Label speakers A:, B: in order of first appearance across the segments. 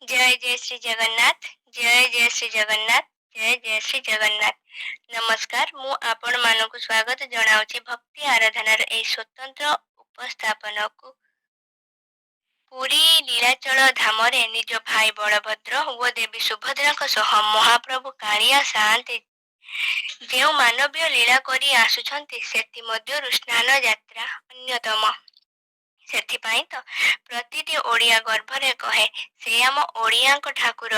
A: जय जय श्री जगन्नाथ, जय जय श्री जगन्नाथ, जय जय श्री जगन्नाथ। नमस्कार, मु आपण मानक स्वागत जनाऊँची भक्ति आराधनार ए स्वतंत्र उपस्थापन को। पुरी लीलाचल धामरे निज भाई बलभद्र व देवी सुभद्रा सह महाप्रभु कालिया साआंते ଯେଉଁ ମାନବୀୟ ଲୀଳା କରି ଆସୁଛନ୍ତି ସେଥିମଧ୍ୟରୁ ସ୍ନାନ ଯାତ୍ରା ଅନ୍ୟତମ। ସେଥିପାଇଁ ତ ପ୍ରତିଟି ଓଡ଼ିଆ ଗର୍ଭରେ କହେ ସେ ଆମ ଓଡ଼ିଆଙ୍କ ଠାକୁର।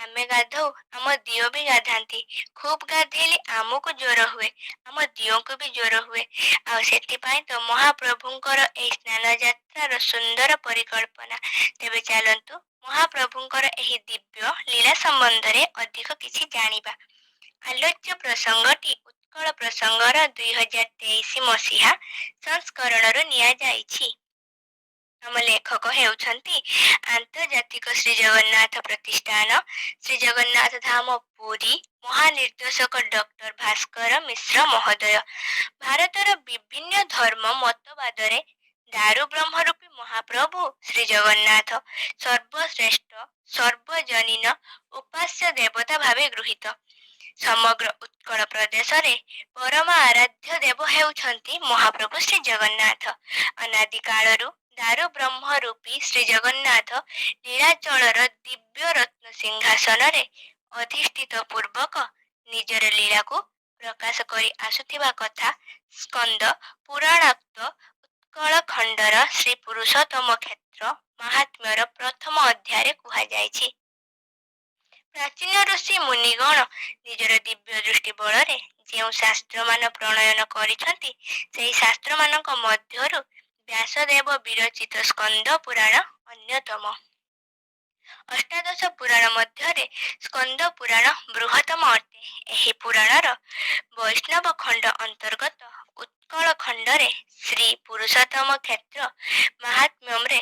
A: ଆମେ ଗାଧଉ ଆମ ଦିଅ ବି ଗାଧାନ୍ତି। ଖୁବ୍ ଗାଧେଇଲେ ଆମକୁ ଜ୍ୱର ହୁଏ, ଆମ ଦିଅଙ୍କୁ ବି ଜ୍ୱର ହୁଏ। ଆଉ ସେଥିପାଇଁ ତ ମହାପ୍ରଭୁଙ୍କର ଏହି ସ୍ନାନ ଯାତ୍ରାର ସୁନ୍ଦର ପରିକଳ୍ପନା। ତେବେ ଚାଲନ୍ତୁ ମହାପ୍ରଭୁଙ୍କର ଏହି ଦିବ୍ୟ ଲୀଳା ସମ୍ବନ୍ଧରେ ଅଧିକ କିଛି ଜାଣିବା। ଆଲୋଚ୍ୟ ପ୍ରସଙ୍ଗଟି ଉତ୍କଳ ପ୍ରସଙ୍ଗର 2023 ମସିହା ସଂସ୍କରଣରୁ ନିଆଯାଇଛି। ଆମ ଲେଖକ ହେଉଛନ୍ତି ଆନ୍ତର୍ଜାତିକ ଶ୍ରୀ ଜଗନ୍ନାଥ ପ୍ରତିଷ୍ଠାନ ଶ୍ରୀ ଜଗନ୍ନାଥ ଧାମ ପୁରୀ ମହାନିର୍ଦ୍ଦେଶକ ଡକ୍ଟର ଭାସ୍କର ମିଶ୍ର ମହୋଦୟ। ଭାରତର ବିଭିନ୍ନ ଧର୍ମ ମତବାଦରେ ଦାରୁ ବ୍ରହ୍ମରୂପୀ ମହାପ୍ରଭୁ ଶ୍ରୀ ଜଗନ୍ନାଥ ସର୍ବଶ୍ରେଷ୍ଠ ସର୍ବଜନୀନ ଉପାସ୍ୟ ଦେବତା ଭାବେ ଗୃହୀତ। ସମଗ୍ର ଉତ୍କଳ ପ୍ରଦେଶରେ ପରମ ଆରାଧ୍ୟ ଦେବ ହେଉଛନ୍ତି ମହାପ୍ରଭୁ ଶ୍ରୀ ଜଗନ୍ନାଥ। ଅନାଦି କାଳରୁ ଦାରୁ ବ୍ରହ୍ମ ରୂପୀ ଶ୍ରୀ ଜଗନ୍ନାଥ ନୀଳାଚଳର ଦିବ୍ୟ ରତ୍ନ ସିଂହାସନରେ ଅଧିଷ୍ଠିତ ପୂର୍ବକ ନିଜର ଲୀଳାକୁ ପ୍ରକାଶ କରି ଆସୁଥିବା କଥା ସ୍କନ୍ଦ ପୁରାଣୋକ୍ତ ଉତ୍କଳ ଖଣ୍ଡର ଶ୍ରୀ ପୁରୁଷୋତ୍ତମ କ୍ଷେତ୍ର ମାହାତ୍ମ୍ୟର ପ୍ରଥମ ଅଧ୍ୟାୟରେ କୁହାଯାଇଛି। ପ୍ରାଚୀନ ଋଷି ମୁନିଗଣ ନିଜର ଦିବ୍ୟ ଦୃଷ୍ଟି ବଳରେ ଯେଉଁ ଶାସ୍ତ୍ରମାନ ପ୍ରଣୟନ କରିଛନ୍ତି ସେହି ଶାସ୍ତ୍ରମାନଙ୍କ ମଧ୍ୟରୁ ବ୍ୟାସଦେବ ବିରଚିତ ସ୍କନ୍ଦ ପୁରାଣ ଅନ୍ୟତମ। ଅଷ୍ଟାଦଶ ପୁରାଣ ମଧ୍ୟରେ ସ୍କନ୍ଦ ପୁରାଣ ବୃହତ୍ତମ ଅଟେ। ଏହି ପୁରାଣର ବୈଷ୍ଣବ ଖଣ୍ଡ ଅନ୍ତର୍ଗତ ଉତ୍କଳ ଖଣ୍ଡରେ ଶ୍ରୀ ପୁରୁଷୋତ୍ତମ କ୍ଷେତ୍ର ମାହାତ୍ମ୍ୟରେ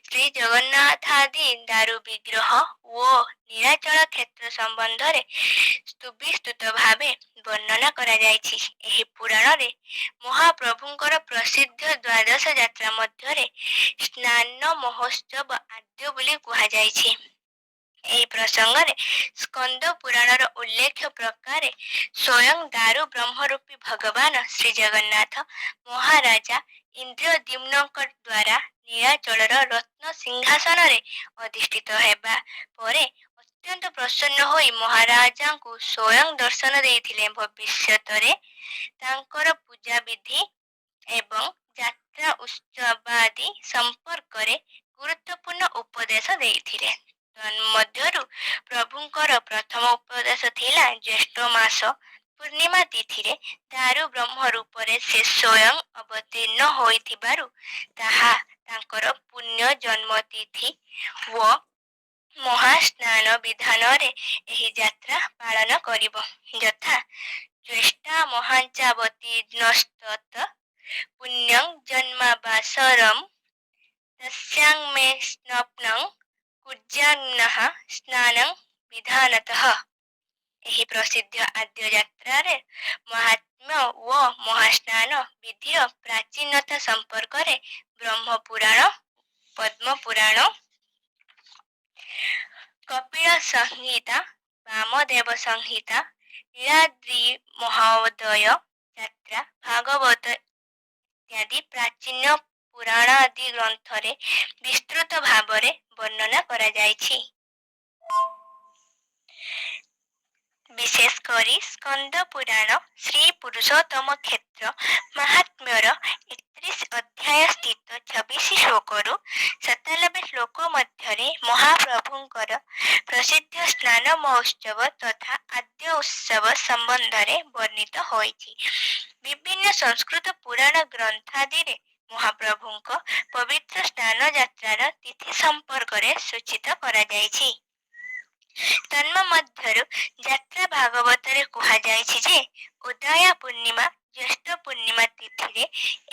A: ଶ୍ରୀ ଜଗନ୍ନାଥାଦି ଦାରୁ ବିଗ୍ରହ ଓ ନୀଳାଚଳ କ୍ଷେତ୍ର ସମ୍ବନ୍ଧରେ ସ୍ତୁତିସ୍ତୁତ ଭାବେ ବର୍ଣ୍ଣନା କରାଯାଇଛି। ଏହି ପୁରାଣରେ ମହାପ୍ରଭୁଙ୍କର ପ୍ରସିଦ୍ଧ ଦ୍ୱାଦଶ ଯାତ୍ରା ମଧ୍ୟରେ ସ୍ନାନ ମହୋତ୍ସବ ଆଦ୍ୟ ବୋଲି କୁହାଯାଇଛି। ଏହି ପ୍ରସଙ୍ଗରେ ସ୍କନ୍ଦ ପୁରାଣର ଉଲ୍ଲେଖ୍ୟ ପ୍ରକାରେ ସ୍ୱୟଂ ଦାରୁ ବ୍ରହ୍ମରୂପୀ ଭଗବାନ ଶ୍ରୀ ଜଗନ୍ନାଥ ମହାରାଜା ଇନ୍ଦ୍ରଦ୍ୟୁମ୍ନଙ୍କ ଦ୍ୱାରା ନୀଳାଚଳର ରତ୍ନ ସିଂହାସନରେ ଅଧିଷ୍ଠିତ ହେବା ପରେ ଅତ୍ୟନ୍ତ ପ୍ରସନ୍ନ ହୋଇ ମହାରାଜାଙ୍କୁ ସ୍ୱୟଂ ଦର୍ଶନ ଦେଇଥିଲେ। ଭବିଷ୍ୟତରେ ତାଙ୍କର ପୂଜାବିଧି ଏବଂ ଯାତ୍ରା ଉତ୍ସବାଦି ସମ୍ପର୍କରେ ଗୁରୁତ୍ୱପୂର୍ଣ୍ଣ ଉପଦେଶ ଦେଇଥିଲେ। ତନ୍ମଧ୍ୟରୁ ପ୍ରଭୁଙ୍କର ପ୍ରଥମ ଉପଦେଶ ଥିଲା ଜ୍ୟେଷ୍ଠ ମାସ ପୂର୍ଣ୍ଣିମା ତିଥିରେ ଦାରୁ ବ୍ରହ୍ମ ରୂପରେ ସେ ସ୍ୱୟଂ ଅବତୀର୍ଣ୍ଣ ହୋଇଥିବାରୁ ତାହା ତାଙ୍କର ପୁଣ୍ୟ ଜନ୍ମ ତିଥି ଓ ମହାସ୍ନାନ ବିଧାନରେ ଏହି ଯାତ୍ରା ପାଳନ କରିବ। ଯଥା ଜ୍ୟେଷ୍ଠା ମହାଞ୍ଚାବତୀର୍ଣ୍ଣସ୍ତତ ପୁଣ୍ୟଂ ଜନ୍ମାବାସରମ୍ ତସ୍ୟାଂ ମେ ସ୍ନପ୍ନଂ କୁର୍ଯାନ୍ନଃ ସ୍ନାନଂ ବିଧାନତଃ। ଏହି ପ୍ରସିଦ୍ଧ ଆଦ୍ୟ ଯାତ୍ରାରେ ମହାତ୍ମ୍ୟ ଓ ମହାସ୍ନାନ ବିଧିର ପ୍ରାଚୀନତା ସମ୍ପର୍କରେ ବ୍ରହ୍ମ ପୁରାଣ ପଦ୍ମ ପୁରାଣ କପିଳ ସଂହିତା ବାମଦେବ ସଂହିତା ନୀଳାଦ୍ରି ମହୋଦୟ ଯାତ୍ରା ଭାଗବତ ଇତ୍ୟାଦି ପ୍ରାଚୀନ ପୁରାଣ ଆଦି ଗ୍ରନ୍ଥରେ ବିସ୍ତୃତ ଭାବରେ ବର୍ଣ୍ଣନା କରାଯାଇଛି। ବିଶେଷ କରି ସ୍କନ୍ଦ ପୁରାଣ ଶ୍ରୀ ପୁରୁଷୋତ୍ତମ କ୍ଷେତ୍ର ମାହାତ୍ମ୍ୟର 31 ଅଧ୍ୟାୟ ସ୍ଥିତ 26 ଶ୍ଲୋକରୁ 97 ଶ୍ଲୋକ ମଧ୍ୟରେ ମହାପ୍ରଭୁଙ୍କର ପ୍ରସିଦ୍ଧ ସ୍ନାନ ମହୋତ୍ସବ ତଥା ଆଦ୍ୟ ଉତ୍ସବ ସମ୍ବନ୍ଧରେ ବର୍ଣ୍ଣିତ ହୋଇଛି। ବିଭିନ୍ନ ସଂସ୍କୃତ ପୁରାଣ ଗ୍ରନ୍ଥାଦିରେ ମହାପ୍ରଭୁଙ୍କ ପବିତ୍ର ସ୍ନାନ ଯାତ୍ରାର ତିଥି ସମ୍ପର୍କରେ ସୂଚିତ କରାଯାଇଛି। ତନ୍ମଧ୍ୟରୁ ଯାତ୍ରା ଭାଗବତରେ କୁହାଯାଇଛି ଯେ ଉଦୟା ପୂର୍ଣ୍ଣିମା ଜ୍ୟେଷ୍ଠ ପୂର୍ଣ୍ଣିମା ତିଥିରେ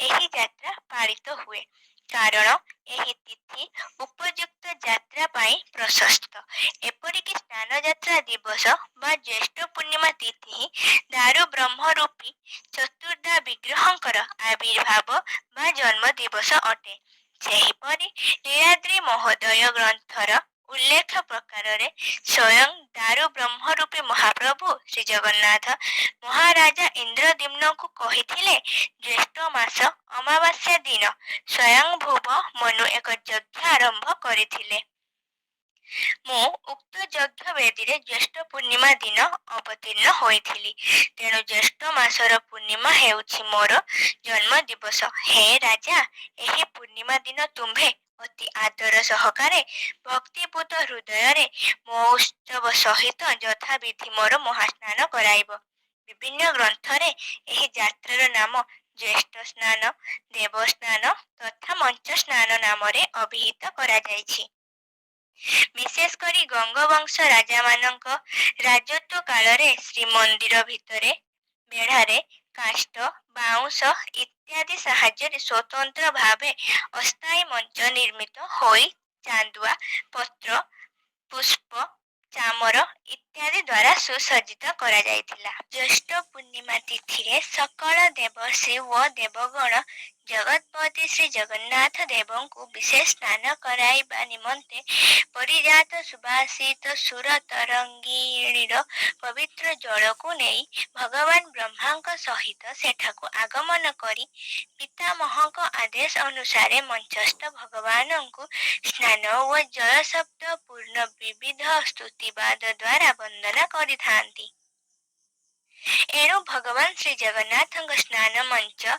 A: ଏହି ଯାତ୍ରା ପାଳିତ ହୁଏ, କାରଣ ଏହି ତିଥି ଉପଯୁକ୍ତ ଯାତ୍ରା ପାଇଁ ପ୍ରଶସ୍ତ। ଏପରିକି ସ୍ନାନ ଯାତ୍ରା ଦିବସ ବା ଜ୍ୟେଷ୍ଠ ପୂର୍ଣ୍ଣିମା ତିଥି ହିଁ ଦାରୁ ବ୍ରହ୍ମ ରୂପୀ ଚତୁର୍ଦ୍ଧା ବିଗ୍ରହଙ୍କର ଆବିର୍ଭାବ ବା ଜନ୍ମ ଦିବସ ଅଟେ। ସେହିପରି ନୀଳାଦ୍ରି ମହୋଦୟ ଗ୍ରନ୍ଥର ଉଲ୍ଲେଖ ପ୍ରକାରରେ ସ୍ୱୟଂ ଦାରୁ ବ୍ରହ୍ମ ରୂପୀ ମହାପ୍ରଭୁ ଶ୍ରୀ ଜଗନ୍ନାଥ ମହାରାଜା ଇନ୍ଦ୍ରଦ୍ୟୁମ୍ନଙ୍କୁ କହିଥିଲେ, ଜ୍ୟେଷ୍ଠ ମାସ ଅମାବାସ୍ୟା ଦିନ ସ୍ୱୟଂଭୁବ ମନୁ ଏକ ଯଜ୍ଞ ଆରମ୍ଭ କରିଥିଲେ। ମୁଁ ଉକ୍ତ ଯଜ୍ଞ ବେଦୀରେ ଜ୍ୟେଷ୍ଠ ପୂର୍ଣ୍ଣିମା ଦିନ ଅବତୀର୍ଣ୍ଣ ହୋଇଥିଲି। ତେଣୁ ଜ୍ୟେଷ୍ଠ ମାସର ପୂର୍ଣ୍ଣିମା ହେଉଛି ମୋର ଜନ୍ମ ଦିବସ। ହେ ରାଜା, ଏହି ପୂର୍ଣ୍ଣିମା ଦିନ ତୁମ୍ଭେ ଅତି ଆଦର ସହକାରେ ଭକ୍ତିପୂତ ହୃଦୟରେ ମୋ ଉତ୍ସବ ସହିତ ଯଥାବିଧି ମୋର ମହାସ୍ନାନ କରାଇବ। ବିଭିନ୍ନ ଗ୍ରନ୍ଥରେ ଏହି ଯାତ୍ରାର ନାମ ଜ୍ୟେଷ୍ଠ ସ୍ନାନ, ଦେବସ୍ନାନ ତଥା ମଞ୍ଚ ସ୍ନାନ ନାମରେ ଅଭିହିତ କରାଯାଇଛି। ବିଶେଷ କରି ଗଙ୍ଗବଂଶ ରାଜାମାନଙ୍କ ରାଜତ୍ୱ କାଳରେ ଶ୍ରୀମନ୍ଦିର ଭିତରେ ବେଢ଼ାରେ କାଷ୍ଠ, ବାଉଁଶ ଇତ୍ୟାଦି ସାହାଯ୍ୟରେ ସ୍ୱତନ୍ତ୍ର ଭାବେ ଅସ୍ଥାୟୀ ମଞ୍ଚ ନିର୍ମିତ ହୋଇ ଚାନ୍ଦୁଆ, ପତ୍ର, ପୁଷ୍ପ, ଚାମର ଇତ୍ୟାଦି ଦ୍ୱାରା ସୁସଜ୍ଜିତ କରାଯାଇଥିଲା। ଜ୍ୟେଷ୍ଠ ପୂର୍ଣ୍ଣିମା ତିଥିରେ ସକଳ ଦେବର୍ଷି ଓ ଦେବଗଣ ଜଗତପତି ଶ୍ରୀ ଜଗନ୍ନାଥ ଦେବଙ୍କୁ ବିଶେଷ ସ୍ନାନ କରାଇବା ନିମନ୍ତେ ପରିଜାତ ସୁବାସିତ ସୁର ତରଙ୍ଗିଣୀର ପବିତ୍ର ଜଳକୁ ନେଇ ଭଗବାନ ବ୍ରହ୍ମାଙ୍କ ସହିତ ସେଠାକୁ ଆଗମନ କରି ପିତାମହଙ୍କ ଆଦେଶ ଅନୁସାରେ ମଞ୍ଚସ୍ଥ ଭଗବାନଙ୍କୁ ସ୍ନାନ ଓ ଜୟଶବ୍ଦ ପୂର୍ଣ୍ଣ ବିବିଧ ସ୍ତୁତିବାଦ ଦ୍ୱାରା ବନ୍ଦନା କରିଥାନ୍ତି। ଏଣୁ ଭଗବାନ ଶ୍ରୀ ଜଗନ୍ନାଥଙ୍କ ସ୍ନାନ ମଞ୍ଚ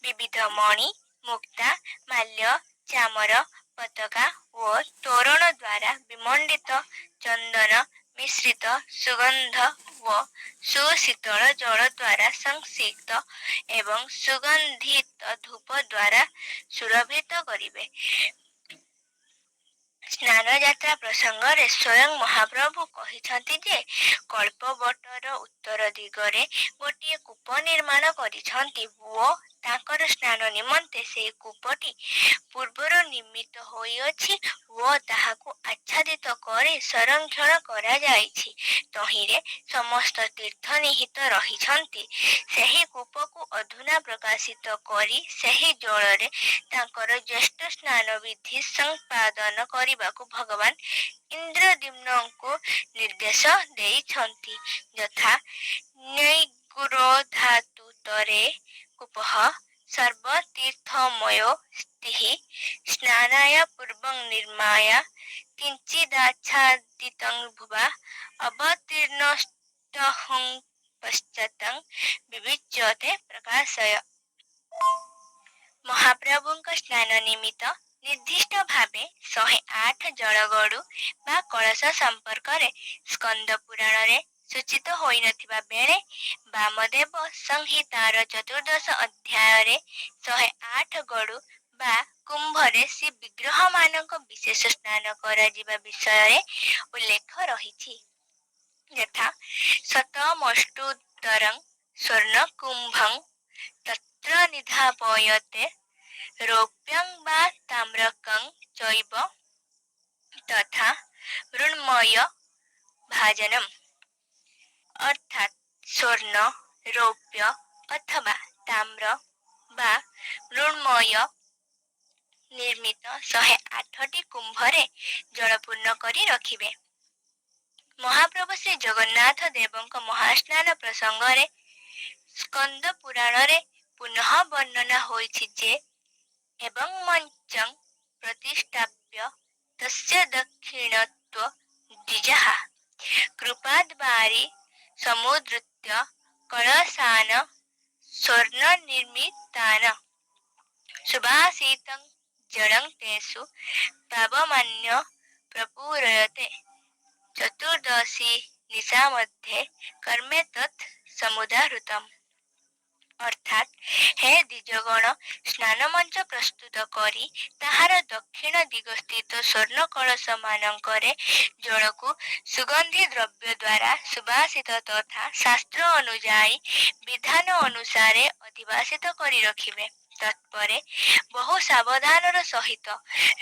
A: ବିବିଧ ମଣି, ମୁକ୍ତା, ମାଲ୍ୟ, ଚାମର, ପତାକା ଓ ତୋରଣ ଦ୍ୱାରା ବିମଣ୍ଡିତ, ଚନ୍ଦନ ମିଶ୍ରିତ ସୁଗନ୍ଧ ଓ ସୁଶୀତଳ ଜଳ ଦ୍ୱାରା ସଂସିକ୍ତ ଏବଂ ସୁଗନ୍ଧିତ ଧୂପ ଦ୍ୱାରା ସୁରଭିତ କରିବେ। ସ୍ନାନ ଯାତ୍ରା ପ୍ରସଙ୍ଗରେ ସ୍ୱୟଂ ମହାପ୍ରଭୁ କହିଛନ୍ତି ଯେ, କଳ୍ପବଟର ଉତ୍ତର ଦିଗରେ ଗୋଟିଏ କୂପ ନିର୍ମାଣ କରିଛନ୍ତି ଓ ତାଙ୍କର ସ୍ନାନ ନିମନ୍ତେ ସେହି କୂପଟି ପୂର୍ବରୁ ନିର୍ମିତ ହୋଇଅଛି ଓ ତାହାକୁ ଆଚ୍ଛାଦିତ କରି ସଂରକ୍ଷଣ କରାଯାଇଛି। ତହିଁରେ ସମସ୍ତ ତୀର୍ଥ ନିହିତ ରହିଛନ୍ତି। ସେହି କୂପକୁ ଅଧୁନା ପ୍ରକାଶିତ କରି ସେହି ଜଳରେ ତାଙ୍କର ଜ୍ୟେଷ୍ଠ ସ୍ନାନ ବିଧି ସମ୍ପାଦନ କରିବାକୁ ଭଗବାନ ଇନ୍ଦ୍ରଦ୍ୟୁମ୍ନଙ୍କୁ ନିର୍ଦ୍ଦେଶ ଦେଇଛନ୍ତି। ଯଥା ନୈଗୁରୋଧାତୁତରେ କୂପଃ ସର୍ବତୀର୍ଥମୟୋ ସ୍ତିଃ ସ୍ନାନାୟ ପୂର୍ବଂ ନିର୍ମାୟ କିଞ୍ଚିଦାଚ୍ଛାଦିतं ଭୁବା ଅବତୀର୍ଣ୍ଣୋଷ୍ଟହଂ ପଶ୍ଚାତଂ ବିବିଚ୍ୟତେ ପ୍ରକାଶୟ। ମହାପ୍ରଭୁଙ୍କ ସ୍ନାନ ନିମିତ୍ତ ନିର୍ଦ୍ଦିଷ୍ଟ ଭାବେ 108 ଜଳଗଡ଼ୁ ବା କଳସ ସମ୍ପର୍କରେ ସ୍କନ୍ଦ ପୁରାଣରେ ସୂଚିତ ହୋଇନଥିବା ବେଳେ ବାମଦେବ ସଂହିତାର 14ଦଶ ଅଧ୍ୟାୟରେ 108 ଗଡ଼ୁ ବା କୁମ୍ଭରେ ଶ୍ରୀ ବିଗ୍ରହମାନଙ୍କ ବିଶେଷ ସ୍ନାନ କରାଯିବା ବିଷୟରେ ଉଲ୍ଲେଖ ରହିଛି। ଯଥା ଶତମଷ୍ଟୁତ୍ତରଂ ସ୍ୱର୍ଣ୍ଣ କୁମ୍ଭଂ ତତ୍ର ନିଧାପୟତେ ରୌପ୍ୟଂ ବା ତାମ୍ରକଂ ଚୈବ ତଥା ମୃଣ୍ମୟ ଭାଜନମ୍, ଅର୍ଥାତ୍ ସ୍ୱର୍ଣ୍ଣ, ରୌପ୍ୟ ଅଥବା ତାମ୍ର ବା ମୃଣ୍ମୟ ନିର୍ମିତ 108ଟି କୁମ୍ଭରେ ଜଳ ପୂର୍ଣ୍ଣ କରି ରଖିବେ। ମହାପ୍ରଭୁ ଶ୍ରୀ ଜଗନ୍ନାଥ ଦେବଙ୍କ ମହାସ୍ନାନ ପ୍ରସଙ୍ଗରେ ସ୍କନ୍ଦ ପୁରାଣରେ ପୁନଃ ବର୍ଣ୍ଣନା ହୋଇଛି ଯେ, ଏବଂ ମଞ୍ଚଂ ପ୍ରତିଷ୍ଠାପ୍ୟ ତସ୍ୟ ଦକ୍ଷିଣତ୍ୱ ଦ୍ୱିଜଃ କୃପାଦ୍ବାରି ସମୁଦ୍ରୁତ୍ୟ କଳସାନ ସ୍ୱର୍ଣ୍ଣ ନିର୍ମିତାନ ସୁବାସିतं ଜଳଂ ତେଷୁ ପାବମାନ୍ୟ ପ୍ରପୂରୟତେ ଚତୁର୍ଦଶୀ ନିଶା ମଧ୍ୟ କର୍ମେ ତତ୍ ସମୁଦାହୃତମ୍। ଅର୍ଥାତ୍ ହେ ଦ୍ୱିଜଗଣ, ସ୍ନାନ ମଞ୍ଚ ପ୍ରସ୍ତୁତ କରି ତାହାର ଦକ୍ଷିଣ ଦିଗସ୍ଥିତ ସ୍ୱର୍ଣ୍ଣ କଳସ ମାନଙ୍କରେ ଜଳକୁ ସୁଗନ୍ଧି ଦ୍ରବ୍ୟ ଦ୍ୱାରା ସୁବାସିତ ତଥା ଶାସ୍ତ୍ର ଅନୁଯାୟୀ ବିଧାନ ଅନୁସାରେ ଅଧିବାସିତ କରି ରଖିବେ। ତତ୍ପରେ ବହୁ ସାବଧାନର ସହିତ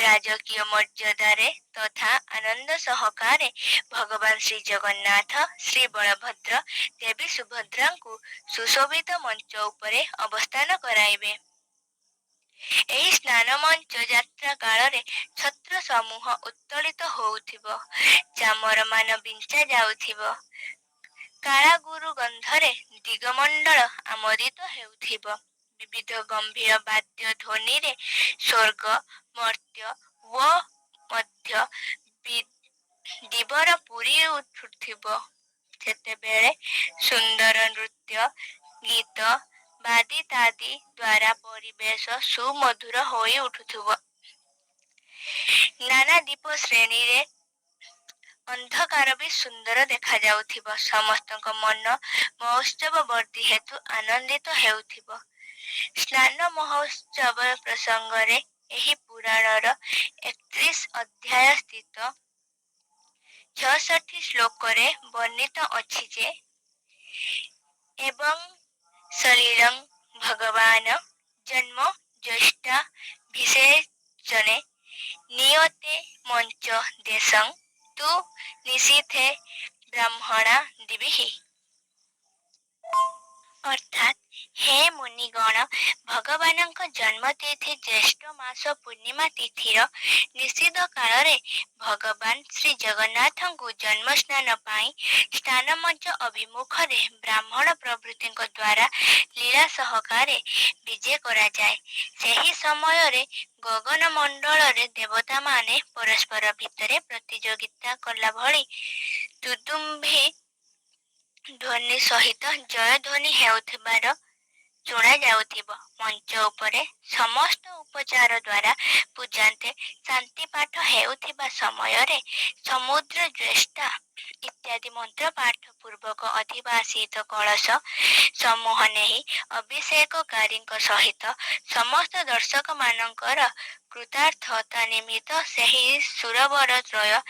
A: ରାଜକୀୟ ମର୍ଯ୍ୟାଦାରେ ତଥା ଆନନ୍ଦ ସହକାରେ ଭଗବାନ ଶ୍ରୀ ଜଗନ୍ନାଥ, ଶ୍ରୀ ବଳଭଦ୍ର, ଦେବୀ ସୁଭଦ୍ରାଙ୍କୁ ସୁଶୋଭିତ ମଞ୍ଚ ଉପରେ ଅବସ୍ଥାନ କରାଇବେ। ଏହି ସ୍ନାନ ମଞ୍ଚ ଯାତ୍ରା କାଳରେ ଛତ୍ର ସମୂହ ଉତ୍ତୋଳିତ ହେଉଥିବ, ଚାମରମାନ ବିଞ୍ଚା ଯାଉଥିବ, କାଳାଗୁରୁ ଗନ୍ଧରେ ଦିଗମଣ୍ଡଳ ଆମୋଦିତ ହେଉଥିବ। ବିବିଧ ଗମ୍ଭୀର ବାଦ୍ୟ ଧ୍ୱନିରେ ସ୍ୱର୍ଗ, ମର୍ତ୍ତ୍ୟ ଓ ମଧ୍ୟ ଦିବର ପୁରୀ ଉଠୁଥିବ। ସେତେବେଳେ ସୁନ୍ଦର ନୃତ୍ୟ, ଗୀତ, ବାଦିତାଦି ଦ୍ୱାରା ପରିବେଶ ସୁମଧୁର ହୋଇ ଉଠୁଥିବ। ନାନା ଦୀପ ଶ୍ରେଣୀରେ ଅନ୍ଧକାର ବି ସୁନ୍ଦର ଦେଖାଯାଉଥିବ। ସମସ୍ତଙ୍କ ମନ ମହୋତ୍ସବ ବର୍ଦ୍ଧି ହେତୁ ଆନନ୍ଦିତ ହେଉଥିବ। ସ୍ନାନ ମହୋତ୍ସବ ପ୍ରସଙ୍ଗରେ ଏହି ପୁରାଣର 31 ଅଧ୍ୟାୟ ସ୍ଥିତ 66 ଶ୍ଲୋକରେ ବର୍ଣ୍ଣିତ ଅଛି ଯେ, ଏବଂ ଶରୀରଂ ଭଗବାନ ଜନ୍ମ ଜ୍ୟେଷ୍ଠା ବିଶେଷଣେ ନିୟତେ ମଞ୍ଚ ଦେଶଂ ତୁ ନିଶୀଥେ ବ୍ରାହ୍ମଣା ଦିବିଃ। ଅର୍ଥାତ୍, ହେ ମୁନିଗଣ, ଭଗବାନଙ୍କ ଜନ୍ମ ତିଥି ଜ୍ୟେଷ୍ଠ ମାସ ପୂର୍ଣ୍ଣିମା ତିଥିର ନିଷିଦ୍ଧ କାଳରେ ଭଗବାନ ଶ୍ରୀ ଜଗନ୍ନାଥଙ୍କୁ ଜନ୍ମସ୍ନାନ ପାଇଁ ସ୍ନାନମଞ୍ଚ ଅଭିମୁଖରେ ବ୍ରାହ୍ମଣ ପ୍ରଭୃତିଙ୍କ ଦ୍ୱାରା ଲୀଳା ସହକାରେ ବିଜେ କରାଯାଏ। ସେହି ସମୟରେ ଗଗନ ମଣ୍ଡଳରେ ଦେବତାମାନେ ପରସ୍ପର ଭିତରେ ପ୍ରତିଯୋଗିତା କଲା ଭଳି ତୁଦୁମ୍ବି ଧ୍ୱନି ସହିତ ଜୟଧ୍ୱନି ହେଉଥିବାର ଶୁଣାଯାଉଥିବ। ମଞ୍ଚ ଉପରେ ସମସ୍ତ ଉପଚାର ଦ୍ୱାରା ପୂଜାନ୍ତେ ଶାନ୍ତି ପାଠ ହେଉଥିବା ସମୟରେ ସମୁଦ୍ର ଜ୍ୟେଷ୍ଠା ଇତ୍ୟାଦି ମନ୍ତ୍ର ପାଠ ପୂର୍ବକ ଅଧିବାସିତ କଳସ ସମୂହ ନେଇ ଅଭିଷେକକାରୀଙ୍କ ସହିତ ସମସ୍ତ ଦର୍ଶକମାନଙ୍କର କୃତାର୍ଥତା ନିମିତ୍ତ ସେହି ସୁରବର ତ୍ରୟ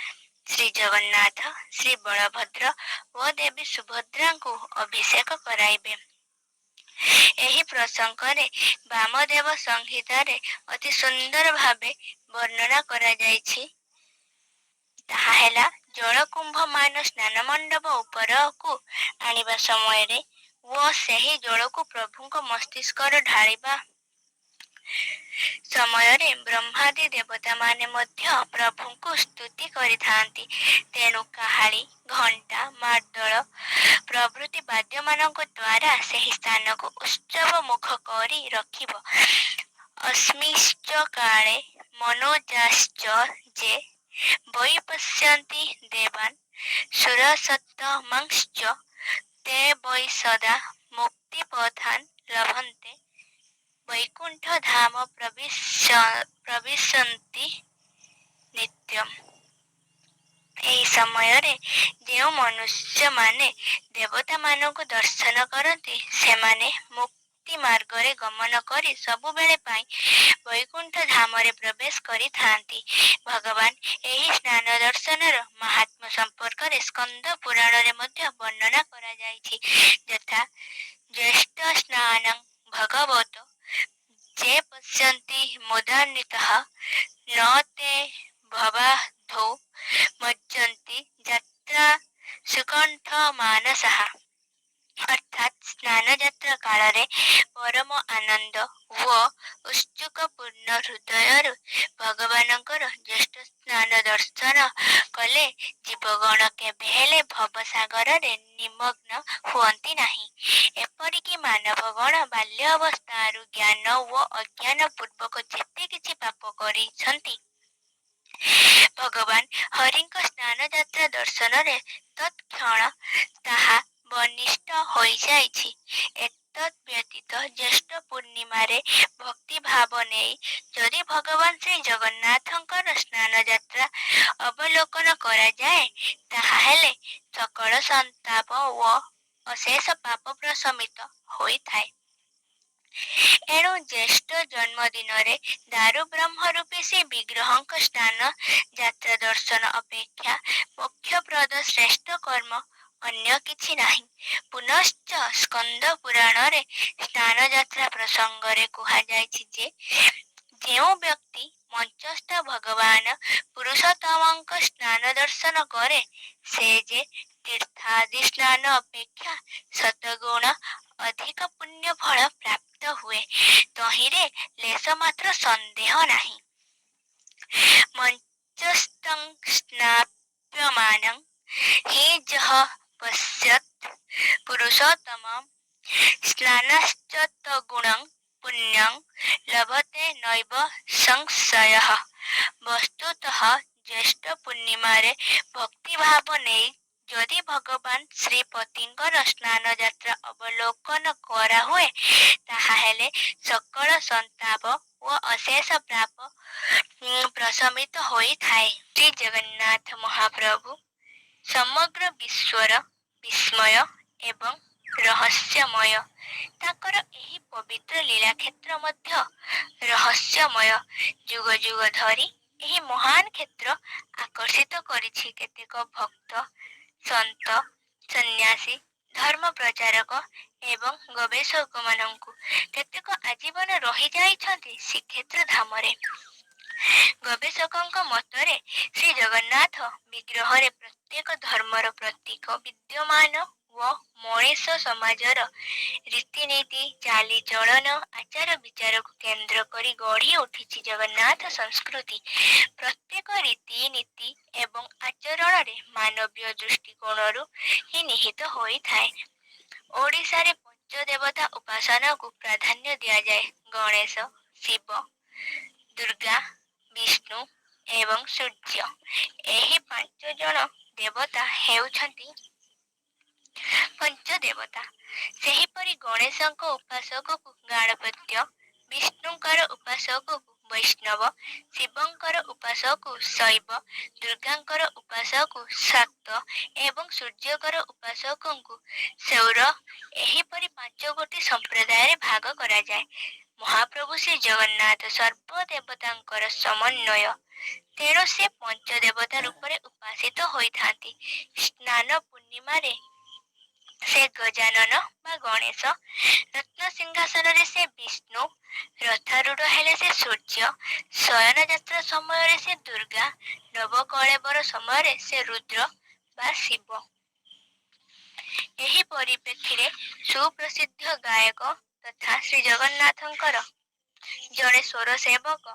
A: ଶ୍ରୀ ଜଗନ୍ନାଥ, ଶ୍ରୀ ବଳଭଦ୍ର ଓ ଦେବୀ ସୁଭଦ୍ରାଙ୍କୁ ଅଭିଷେକ କରାଇବେ। ଏହି ପ୍ରସଙ୍ଗରେ ବାମଦେବ ସଂହିତାରେ ଅତି ସୁନ୍ଦର ଭାବେ ବର୍ଣ୍ଣନା କରାଯାଇଛି। ତାହା ହେଲା, ଜଳକୁମ୍ଭମାନ ସ୍ନାନ ମଣ୍ଡପ ଉପରକୁ ଆଣିବା ସମୟରେ ଓ ସେହି ଜଳକୁ ପ୍ରଭୁଙ୍କ ମସ୍ତିଷ୍କରେ ଢାଳିବା ସମୟରେ ବ୍ରହ୍ମାଦି ଦେବତାମାନେ ମଧ୍ୟ ପ୍ରଭୁଙ୍କୁ ସ୍ତୁତି କରିଥାନ୍ତି। ତେଣୁ କାହାଳି, ଘଣ୍ଟା, ମାର୍ଦ୍ଦଳ ପ୍ରଭୃତି ବାଦ୍ୟମାନଙ୍କ ଦ୍ୱାରା ସେହି ସ୍ଥାନକୁ ଉତ୍ସବ ମୁଖ କରି ରଖିବ। ଅସ୍ମିଂଶ୍ଚ କାଳେ ମନୋଜାଶ୍ଚ ଯେ ବୈପଶ୍ୟନ୍ତି ଦେବାନ୍ ସୁରସତ୍ତମାଂଶ୍ଚ ते वै सदा मुक्तिपथान् लभन्ते वैकुण्ठ धाम प्रविशन्ति ନିତ୍ୟମ୍। ଏହି ସମୟରେ ଯେଉଁ ମନୁଷ୍ୟମାନେ ଦେବତାମାନଙ୍କୁ ଦର୍ଶନ କରନ୍ତି, ସେମାନେ ମୁକ୍ତି ମାର୍ଗରେ ଗମନ କରି ସବୁବେଳେ ପାଇଁ ବୈକୁଣ୍ଠ ଧାମରେ ପ୍ରବେଶ କରିଥାନ୍ତି। ଭଗବାନ ଏହି ସ୍ନାନ ଦର୍ଶନର ମାହାତ୍ମ୍ୟ ସମ୍ପର୍କରେ ସ୍କନ୍ଦ ପୁରାଣରେ ମଧ୍ୟ ବର୍ଣ୍ଣନା କରାଯାଇଛି। ଯଥା, ଜ୍ୟେଷ୍ଠ ସ୍ନାନଂ ଭଗବତୋ ଯେ ପଶ୍ୟନ୍ତି ମୁଦାନ୍ବିତଃ ନ ते ଭବାଧୌ ମଜ୍ଜନ୍ତି ଯାତ୍ରା ସୁକଣ୍ଠ ମାନସଃ। ଅର୍ଥାତ୍, ସ୍ନାନ ଯାତ୍ରା କାଳରେ ପରମ ଆନନ୍ଦ ଓ ଉତ୍ସୁକପୂର୍ଣ୍ଣ ହୃଦୟରୁ ଭଗବାନଙ୍କର ଜ୍ୟେଷ୍ଠ ସ୍ନାନ ଦର୍ଶନ କଲେ ଜୀବଗଣ କେବେ ହେଲେ ଭବସାଗରରେ ନିମଗ୍ନ ହୁଅନ୍ତି ନାହିଁ। ଏପରିକି ମାନବଗଣ ବାଲ୍ୟ ଅବସ୍ଥାରୁ ଜ୍ଞାନ ଓ ଅଜ୍ଞାନ ପୂର୍ବକ ଯେତେ କିଛି ପାପ କରିଛନ୍ତି, ଭଗବାନ ହରିଙ୍କ ସ୍ନାନ ଯାତ୍ରା ଦର୍ଶନରେ ତତ୍କ୍ଷଣ ତାହା ବନିଷ୍ଠ ହୋଇଯାଇଛି। ଏତଦ୍ ବ୍ୟତୀତ ଜ୍ୟେଷ୍ଠ ପୂର୍ଣ୍ଣିମାରେ ଭକ୍ତିଭାବ ନେଇ ଯଦି ଭଗବାନ ଶ୍ରୀ ଜଗନ୍ନାଥଙ୍କର ସ୍ନାନ ଯାତ୍ରା ଅବଲୋକନ କରାଯାଏ, ତାହା ହେଲେ ସକଳ ସନ୍ତାପ ଓ ଅଶେଷ ପାପ ପ୍ରଶମିତ ହୋଇଥାଏ। ଏଣୁ ଜ୍ୟେଷ୍ଠ ଜନ୍ମଦିନରେ ଦାରୁ ବ୍ରହ୍ମ ରୂପୀ ସେ ବିଗ୍ରହଙ୍କ ସ୍ନାନ ଯାତ୍ରା ଦର୍ଶନ ଅପେକ୍ଷା ମୋକ୍ଷପ୍ରଦ ଶ୍ରେଷ୍ଠ କର୍ମ ଅନ୍ୟ କିଛି ନାହିଁ। ପୁନଶ୍ଚ ସ୍କନ୍ଦ ପୁରାଣରେ ସ୍ନାନ ଯାତ୍ରା ପ୍ରସଙ୍ଗରେ କୁହାଯାଇଛି ଯେ, ଯେଉଁ ବ୍ୟକ୍ତି ମଞ୍ଚସ୍ଥ ଭଗବାନ ପୁରୁଷୋତ୍ତମଙ୍କ ସ୍ନାନ ଦର୍ଶନ କରେ, ସେ ଯେ ତୀର୍ଥାଦି ସ୍ନାନ ଅପେକ୍ଷା ଶତଗୁଣ ଅଧିକ ପୁଣ୍ୟ ଫଳ ପ୍ରାପ୍ତ ପ୍ରବାହିତ ହୁଏ, ତହିଁରେ ଲେଶ ମାତ୍ର ସନ୍ଦେହ ନାହିଁ। ମଞ୍ଚସ୍ତଂ ସ୍ନାପ୍ୟମାନଂ हि ଯଃ ପଶ୍ୟତ୍ ପୁରୁଷୋତ୍ତମଂ ସ୍ନାନଶ୍ଚତଗୁଣଂ ପୁଣ୍ୟଂ ଲଭତେ ନୈବ ସଂଶୟଃ। ବସ୍ତୁତଃ ଜ୍ୟେଷ୍ଠ ପୂର୍ଣ୍ଣିମାରେ ଭକ୍ତିଭାବ ନେଇ ଯଦି ଭଗବାନ ଶ୍ରୀପତିଙ୍କର ସ୍ନାନ ଯାତ୍ରା ଅବଲୋକନ କରାହୁଏ, ତାହାହେଲେ ସକଳ ସନ୍ତାପ ଓ ଅଶେଷ ପାପ ପ୍ରଶମିତ ହୋଇଥାଏ। ଶ୍ରୀ ଜଗନ୍ନାଥ ମହାପ୍ରଭୁ ସମଗ୍ର ବିଶ୍ୱର ବିସ୍ମୟ ଏବଂ ରହସ୍ୟମୟ। ତାଙ୍କର ଏହି ପବିତ୍ର ଲୀଳାକ୍ଷେତ୍ର ମଧ୍ୟ ରହସ୍ୟମୟ। ଯୁଗ ଯୁଗ ଧରି ଏହି ମହାନ କ୍ଷେତ୍ର ଆକର୍ଷିତ କରିଛି କେତେକ ଭକ୍ତ, ସନ୍ତ, ସନ୍ନ୍ୟାସୀ, ଧର୍ମ ପ୍ରଚାରକ ଏବଂ ଗବେଷକମାନଙ୍କୁ। କେତେକ ଆଜୀବନ ରହିଯାଇଛନ୍ତି ଶ୍ରୀକ୍ଷେତ୍ର ଧାମରେ। ଗବେଷକଙ୍କ ମତରେ ଶ୍ରୀ ଜଗନ୍ନାଥ ବିଗ୍ରହରେ ପ୍ରତ୍ୟେକ ଧର୍ମର ପ୍ରତୀକ ବିଦ୍ୟମାନ ଓ ମଣିଷ ସମାଜର ରୀତିନୀତି, ଚାଲିଚଳନ, ଆଚାର ବିଚାରକୁ କେନ୍ଦ୍ର କରି ଗଢ଼ି ଉଠିଛି ଜଗନ୍ନାଥ ସଂସ୍କୃତି। ପ୍ରତ୍ୟେକ ରୀତିନୀତି ଏବଂ ଆଚରଣରେ ମାନବୀୟ ଦୃଷ୍ଟିକୋଣରୁ ହିଁ ନିହିତ ହୋଇଥାଏ। ଓଡ଼ିଶାରେ ପଞ୍ଚଦେବତା ଉପାସନାକୁ ପ୍ରାଧାନ୍ୟ ଦିଆଯାଏ। ଗଣେଶ, ଶିବ, ଦୁର୍ଗା, ବିଷ୍ଣୁ ଏବଂ ସୂର୍ଯ୍ୟ, ଏହି 5 ଜଣ ଦେବତା ହେଉଛନ୍ତି ପଞ୍ଚଦେବତା। ସେହିପରି ଗଣେଶଙ୍କ ଉପାସକକୁ ଗାଣପତ୍ୟ, ବିଷ୍ଣୁଙ୍କର ଉପାସକକୁ ବୈଷ୍ଣବ, ଶିବଙ୍କର ଉପାସକକୁ ଶୈବ, ଦୁର୍ଗାଙ୍କର ଉପାସକକୁ ଶାକ୍ତ ଏବଂ ସୂର୍ଯ୍ୟଙ୍କର ଉପାସକଙ୍କୁ ସୌର, ଏହିପରି 5 ଗୋଟି ସମ୍ପ୍ରଦାୟରେ ଭାଗ କରାଯାଏ। ମହାପ୍ରଭୁ ଶ୍ରୀ ଜଗନ୍ନାଥ ସର୍ବଦେବତାଙ୍କର ସମନ୍ୱୟ, ତେଣୁ ସେ ପଞ୍ଚଦେବତା ରୂପରେ ଉପାସିତ ହୋଇଥାନ୍ତି। ସ୍ନାନ ପୂର୍ଣ୍ଣିମାରେ ସେ ଗଜାନନ ବା ଗଣେଶ, ରତ୍ନସିଂହାସନରେ ସେ ବିଷ୍ଣୁ, ରଥାରୂଢ଼ ହେଲେ ସେ ସୂର୍ଯ୍ୟ, ଶୟନ ଯାତ୍ରା ସମୟରେ ସେ ଦୁର୍ଗା, ନବକଳେବର ସମୟରେ ସେ ରୁଦ୍ର ବା ଶିବ। ଏହି ପରିପ୍ରେକ୍ଷୀରେ ସୁପ୍ରସିଦ୍ଧ ଗାୟକ ତଥା ଶ୍ରୀ ଜଗନ୍ନାଥଙ୍କର ଜଣେ ସ୍ୱରସେବକ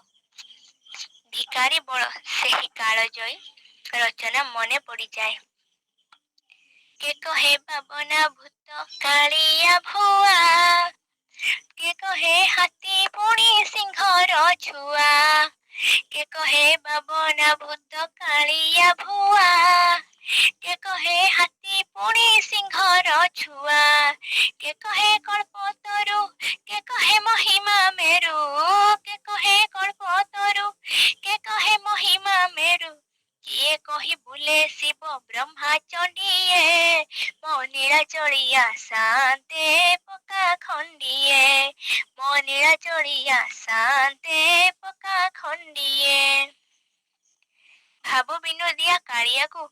A: ଭିକାରୀ ବଳ ସେହି କାଳଜୟୀ ରଚନା ମନେ ପଡ଼ିଯାଏ। କେ କହେ ବାବନା ଭୂତ କାଳିଆ ଭୁଆ, କେ କହେ ହାତୀ ପୁଣି ସିଂହର ଛୁଆ, କେ କହେ ବାବନା ଭୂତ କାଳିଆ ଭୁଆ, କେ କହେ ହାତୀ ପୁଣି ସିଂହର ଛୁଆ, କେ କହେ କଳ୍ପତରୁ, କେ କହେ ମହିମା ମେରୁ, କେ କହେ କଳ୍ପତରୁ, କେ କହେ ମହିମା ମେରୁ, କିଏ କହି ବୁଲେ ଶିବ ବ୍ରହ୍ମା ଚଣ୍ଡିଏ, ମୋ ନୀଳାଚଳିଆ ଶାନ୍ତେ ପକା ଖଣ୍ଡିଏ, ମୋ ନୀଳାଚଳିଆ ଶାନ୍ତେ ପକା ଖଣ୍ଡିଏ। ଭାବ ବିନୋଦିଆ କାଳିଆକୁ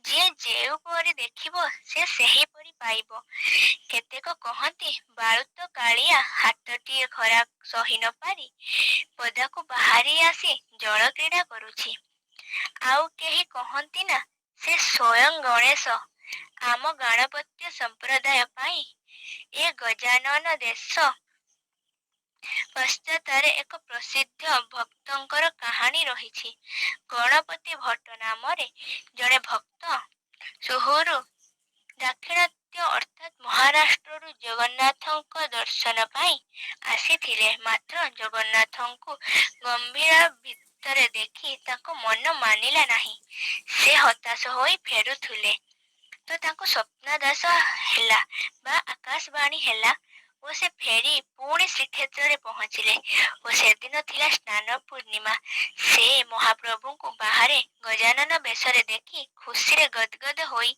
A: ଯିଏ ଯେଉଁପରି ଦେଖିବ ସେ ସେହିପରି ପାଇବ। କେତେକ କହନ୍ତି ବାଳୁତ କାଳିଆ ହାତଟିଏ ଖରା ସହି ନ ପାରି ପଦାକୁ ବାହାରି ଆସି ଜଳ କ୍ରୀଡ଼ା କରୁଛି। ଆଉ କେହି କହନ୍ତି ନା ସେ ସ୍ୱୟଂ ଗଣେଶ। ଆମ ଗାଣପତ୍ୟ ସମ୍ପ୍ରଦାୟ ପାଇଁ ଏ ଗଜାନନ ଦେଶ ପଶ୍ଚାତରେ ଏକ ପ୍ରସିଦ୍ଧ ଭକ୍ତଙ୍କର କାହାଣୀ ରହିଛି। ଗଣପତି ଭଟ୍ଟ ନାମରେ ଜଣେ ଭକ୍ତ ସୁହୁରୁ ଦାକ୍ଷିଣାତ୍ୟ ଅର୍ଥାତ୍ ମହାରାଷ୍ଟ୍ରରୁ ଜଗନ୍ନାଥଙ୍କ ଦର୍ଶନ ପାଇଁ ଆସିଥିଲେ। ମାତ୍ର ଜଗନ୍ନାଥଙ୍କୁ ଗମ୍ଭୀର ଭିତରେ ଦେଖି ତାଙ୍କ ମନ ମାନିଲା ନାହିଁ। ସେ ହତାଶ ହୋଇ ଫେରୁଥିଲେ ତ ତାଙ୍କୁ ସ୍ୱପ୍ନାଦେଶ ହେଲା ବା ଆକାଶବାଣୀ ହେଲା ଓ ସେ ଫେରି ପୁଣି ଶ୍ରୀକ୍ଷେତ୍ରରେ ପହଞ୍ଚିଲେ ଓ ସେଦିନ ଥିଲା ସ୍ନାନ ପୂର୍ଣ୍ଣିମା। ସେ ମହାପ୍ରଭୁଙ୍କୁ ବାହାରେ ଗଜାନନ ବେଶରେ ଦେଖି ଖୁସିରେ ଗଦଗଦ ହୋଇ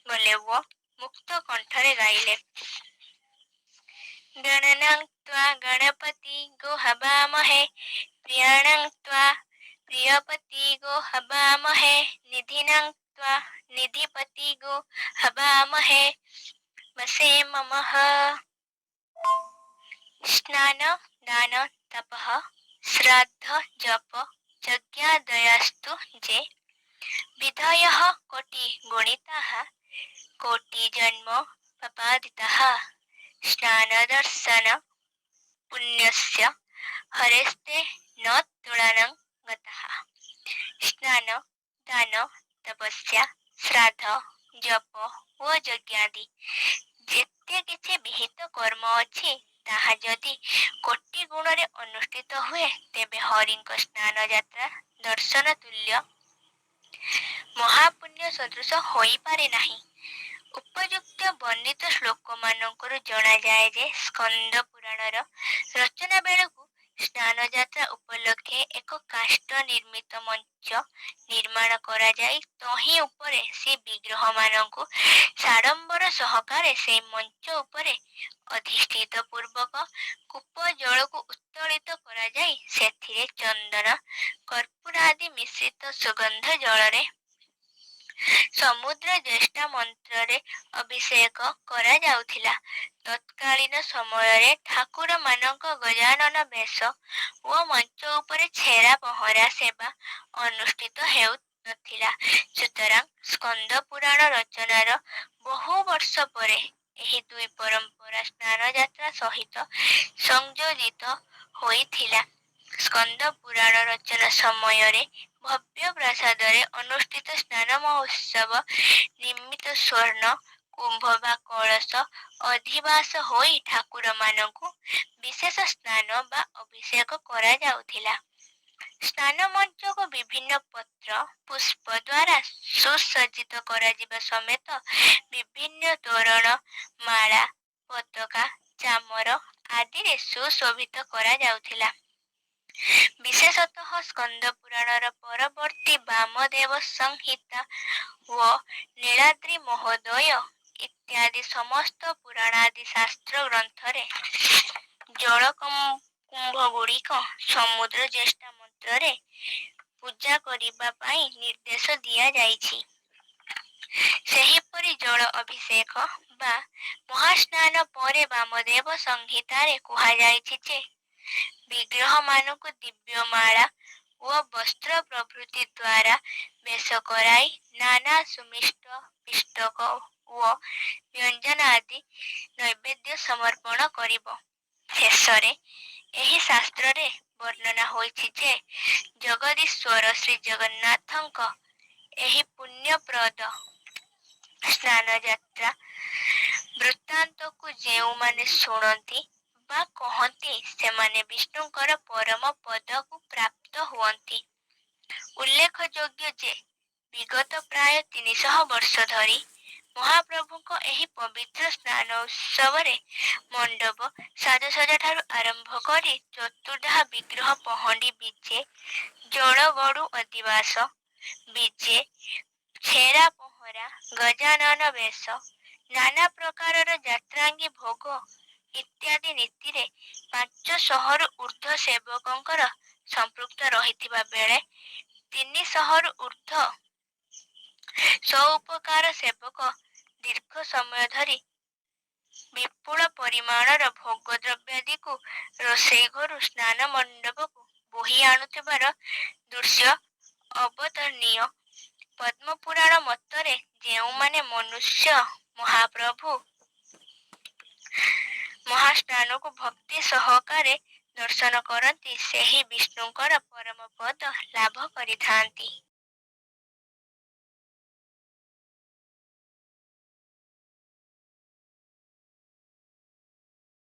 A: ଗଲେ ଓ ମୁକ୍ତ କଣ୍ଠରେ ଗାଇଲେ, ଗଣନାଂ ତ୍ୱା ଗଣପତି ଗୋ ହବାମହେ, ପ୍ରିୟାଣାଂ ତ୍ୱା ପ୍ରିୟପତି ଗୋ ହବାମହେ, ନିଧିନାଂ ତ୍ୱା ନିଧିପତି ଗୋ ହବାମହେ, ବସେ ମମଃ। ସ୍ନାନ ଦାନ ତପଃ ଶ୍ରାଦ୍ଧ ଜପ ଯଜ୍ଞାଦୟସ୍ତୁ ଯେ ବିଧୟଃ କୋଟି ଗୁଣିତାଃ, କୋଟି ଜନ୍ମ ପପାଦିତାଃ। ସ୍ନାନ ଦର୍ଶନ पुण्यस्य हरेस्ते न तुलनं गतः। स्नान दान तपस्या श्राद्ध जप ଓ ଯଜ୍ଞାଦି ଯେତେ କିଛି ବିହିତ କର୍ମ ଅଛି ତାହା ଯଦି କୋଟି ଗୁଣରେ ଅନୁଷ୍ଠିତ ହୁଏ ତେବେ ହରିଙ୍କ ସ୍ନାନ ଯାତ୍ରା ଦର୍ଶନ ତୁଲ୍ୟ ମହାପୁଣ୍ୟ ସଦୃଶ ହୋଇପାରେ ନାହିଁ। ଉପଯୁକ୍ତ ବର୍ଣ୍ଣିତ ଶ୍ଲୋକମାନଙ୍କରୁ ଜଣାଯାଏ ଯେ ସ୍କନ୍ଦ ପୁରାଣର ରଚନା ବେଳକୁ ସ୍ନାନ ଯାତ୍ରା ଉପଲକ୍ଷେ ଏକ କାଷ୍ଠ ନିର୍ମିତ ମଞ୍ଚ ନିର୍ମାଣ କରାଯାଇ ତହିଁ ଉପରେ ସେ ବିଗ୍ରହମାନଙ୍କୁ ସାଡ଼ମ୍ବର ସହକାରେ ସେହି ମଞ୍ଚ ଉପରେ ଅଧିଷ୍ଠିତ ପୂର୍ବକ କୂପ ଜଳକୁ ଉତ୍ତୋଳିତ କରାଯାଇ ସେଥିରେ ଚନ୍ଦନ କର୍ପୂର ଆଦି ମିଶ୍ରିତ ସୁଗନ୍ଧ ଜଳରେ ସମୁଦ୍ର ଜ୍ୟେଷ୍ଠା ମନ୍ତ୍ରରେ ଅଭିଷେକ କରାଯାଉଥିଲା। ତତ୍କାଳୀନ ସମୟରେ ଠାକୁରମାନଙ୍କ ଗଜାନନ ବେଶ ଓ ମଞ୍ଚ ଉପରେ ଛେରା ପହଁରା ସେବା ଅନୁଷ୍ଠିତ ହେଉନଥିଲା। ସୁତରାଂ ସ୍କନ୍ଦ ପୁରାଣ ରଚନାର ବହୁ ବର୍ଷ ପରେ ଏହି ଦୁଇ ପରମ୍ପରା ସ୍ନାନ ଯାତ୍ରା ସହିତ ସଂଯୋଜିତ ହୋଇଥିଲା। ସ୍କନ୍ଦ ପୁରାଣ ରଚନା ସମୟରେ ଭବ୍ୟ ପ୍ରାସାଦରେ ଅନୁଷ୍ଠିତ ସ୍ନାନ ମହୋତ୍ସବ ନିମିତ୍ତ ସ୍ୱର୍ଣ୍ଣ କୁମ୍ଭ ବା କଳସ ଅଧିବାସ ହୋଇ ଠାକୁରମାନଙ୍କୁ ବିଶେଷ ସ୍ନାନ ବା ଅଭିଷେକ କରାଯାଉଥିଲା। ସ୍ନାନ ମଞ୍ଚକୁ ବିଭିନ୍ନ ପତ୍ର ପୁଷ୍ପ ଦ୍ୱାରା ସୁସଜ୍ଜିତ କରାଯିବା ସମେତ ବିଭିନ୍ନ ତୋରଣ ମାଳା ପତାକା ଚାମର ଆଦିରେ ସୁଶୋଭିତ କରାଯାଉଥିଲା। ବିଶେଷତଃ ସ୍କନ୍ଦ ପୁରାଣର ପରବର୍ତ୍ତୀ ବାମଦେବ ସଂହିତା ଓ ନୀଳାଦ୍ରି ମହୋଦୟ ଇତ୍ୟାଦି ସମସ୍ତ ପୁରାଣାଦି ଶାସ୍ତ୍ର ଗ୍ରନ୍ଥରେ ଜଳ କୁମ୍ଭଗୁଡ଼ିକ ସମୁଦ୍ର ଜ୍ୟେଷ୍ଠା ମନ୍ତ୍ରରେ ପୂଜା କରିବା ପାଇଁ ନିର୍ଦ୍ଦେଶ ଦିଆଯାଇଛି। ସେହିପରି ଜଳ ଅଭିଷେକ ବା ମହାସ୍ନାନ ପରେ ବାମଦେବ ସଂହିତାରେ କୁହାଯାଇଛି ଯେ ବିଗ୍ରହମାନଙ୍କୁ ଦିବ୍ୟ ମାଳା ଓ ବସ୍ତ୍ର ପ୍ରଭୃତି ଦ୍ୱାରା ବେଶ କରାଇ ନାନା ସୁମିଷ୍ଟ ପିଷ୍ଟକ ଓ ବ୍ୟଞ୍ଜନ ଆଦି ନୈବେଦ୍ୟ ସମର୍ପଣ କରିବ। ଶେଷରେ ଏହି ଶାସ୍ତ୍ରରେ ବର୍ଣ୍ଣନା ହୋଇଛି ଯେ ଜଗଦୀଶ୍ୱର ଶ୍ରୀ ଜଗନ୍ନାଥଙ୍କ ଏହି ପୁଣ୍ୟପ୍ରଦ ସ୍ନାନ ଯାତ୍ରା ବୃତ୍ତାନ୍ତକୁ ଯେଉଁମାନେ ଶୁଣନ୍ତି ବା କହନ୍ତି ସେମାନେ ବିଷ୍ଣୁଙ୍କର ପରମ ପଦକୁ ପ୍ରାପ୍ତ ହୁଅନ୍ତି। ଉଲ୍ଲେଖଯୋଗ୍ୟ ଯେ ବିଗତ ପ୍ରାୟ 300 ବର୍ଷ ଧରି ମହାପ୍ରଭୁଙ୍କ ଏହି ପବିତ୍ର ସ୍ନାନ ଉତ୍ସବରେ ମଣ୍ଡପ ସାଜସଜ୍ଜା ଠାରୁ ଆରମ୍ଭ କରି ଚତୁର୍ଦ୍ଧାହ ବିଗ୍ରହ ପହଣ୍ଡି ବିଜେ ଜଳଗଡ଼ୁ ଅଧିବାସ ବିଜେ ଛେରା ପହଁରା ଗଜାନନ ବେଶ ନାନା ପ୍ରକାରର ଯାତ୍ରାଙ୍ଗୀ ଭୋଗ ଇତ୍ୟାଦି ନୀତିରେ 500ରୁ ଉର୍ଦ୍ଧ୍ୱ ସେବକଙ୍କର ସମ୍ପୃକ୍ତ ରହିଥିବା ବେଳେ 300ରୁ ଉର୍ଦ୍ଧ୍ୱ ସଉପକାର ସେବକ ଦୀର୍ଘ ସମୟ ଧରି ବିପୁଳ ପରିମାଣର ଭୋଗ ଦ୍ରବ୍ୟାଦିକୁ ରୋଷେଇ ଘରୁ ସ୍ନାନ ମଣ୍ଡପକୁ ବୋହି ଆଣୁଥିବାର ଦୃଶ୍ୟ ଅବତରଣୀୟ। ପଦ୍ମପୁରାଣ ମତରେ ଯେଉଁମାନେ ମନୁଷ୍ୟ ମହାପ୍ରଭୁ ମହାସ୍ନାନକୁ ଭକ୍ତି ସହକାରେ ଦର୍ଶନ କରନ୍ତି ସେହି ବିଷ୍ଣୁଙ୍କର ପରମ ପଦ ଲାଭ କରିଥାନ୍ତି।